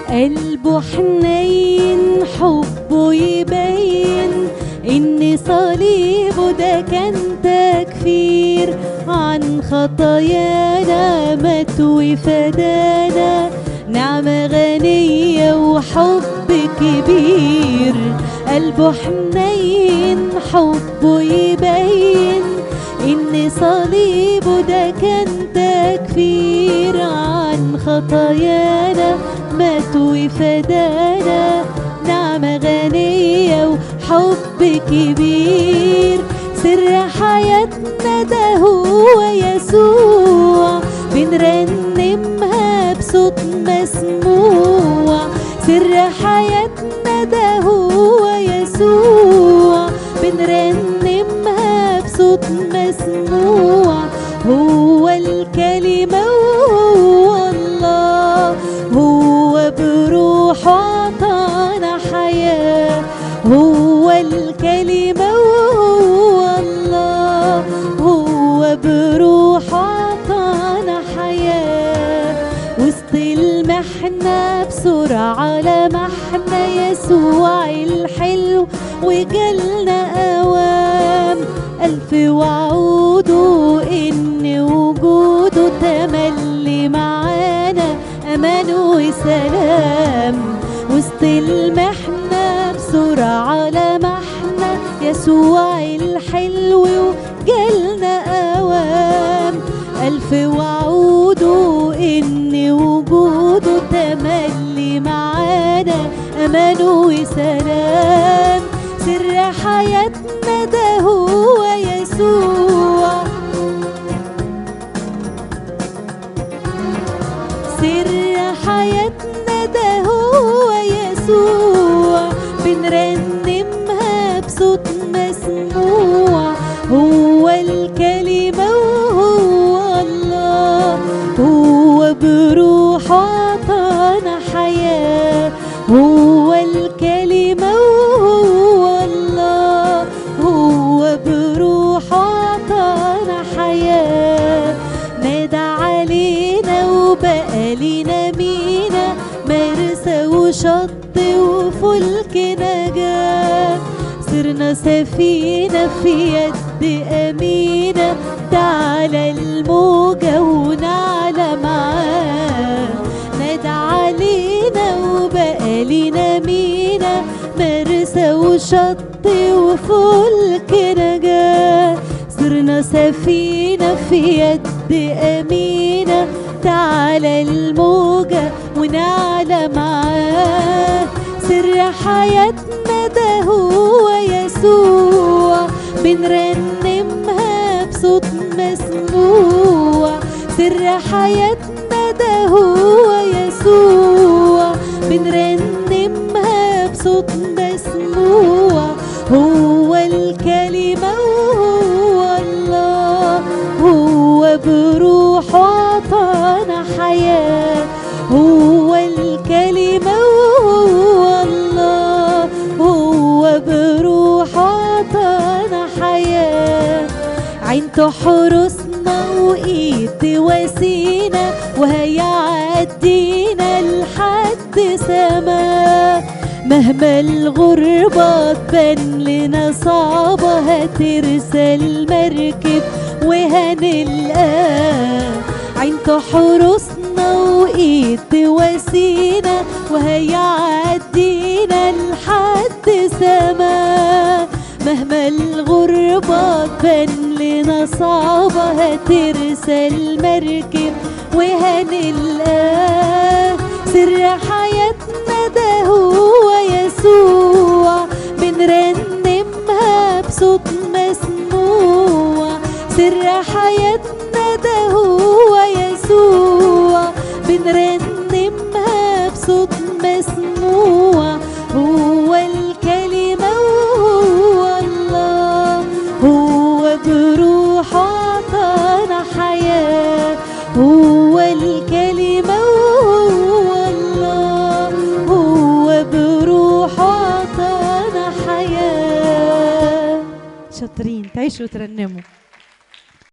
قلبه حنين حبه يبين إن صليبه ده كان تكفير عن خطايانا، مات وفدانا، نعمة غنية وحب كبير. قلبه حنين حبه يبين إن صليبه ده كان تكفير عن خطايانا، مات وفدانا، نعمة غنية وحب كبير. سر حياتنا ده هو يسوع، بنرنمها بصوت مسموع. سر حياتنا ده هو يسوع، بنرنمها بصوت مسموع. هو الكلمة وهو الله، هو بروحه عطانا حياة. هو الكلمة وهو الله، هو بروحه عطانا حياة. وسط المحنة بسرعة لمحنا يسوع الحلو وجالنا أوام. ألف وعود إن وجوده تملي معانا أمان وسلام. وسط المحنة بسرعة لمحنا يسوع الحلو وجالنا أوام. ألف وعود إن وجوده تملي معانا أمان وسلام. سر حياتنا ده هو يسوع، سر حياتنا ده هو يسوع، بنرنمها بصوت مسموع. هو الكلمة وهو الله، هو بروحه عطانا حياة. هو الكلمة وهو الله، هو بروحه عطانا حياة. نادى علينا وبقى لينا مينا، مرسى وشط وفلك نجاة. صرنا سفينة في يد أمينة، تعالى الموجة ونعلى معاه. نادى علينا وبقى لينا مينا، مرسى وشط وفلك نجاة. صرنا سفينة في يد أمينة، تعالى الموجة ونعلى معاه. سر حياتنا ده هو يسوع، بنرنمها بصوت مسموع. سر حياتنا ده هو يسوع، بنرنمها بصوت مسموع. هو الكلمة وهو الله، هو بروحه عطانا حياة. هو الكلمة وهو الله، هو بروحه عطانا حياة. عين تحرسنا وإيد تواسينا، وهيعدينا لحد سما. مهما الغربة تبان لنا صعبة، هترسل مركب وهنلقاه. عين تحرسنا وإيد تواسينا، وهيعدينا لحد سما. مهما الغربة تبان لنا صعبة، هترسل مركب وهنلقاه. سر حياتنا ده هو يسوع، بنرنمها بصوت مسموع. سر حياتنا ده هو يسوع، بنرنمها بصوت مسموع. هو الكلمة وهو الله، هو بروحه عطانا حياة. هو الكلمة وهو الله، هو بروحه عطانا حياة. شاطرين، تعيشوا وترنموا.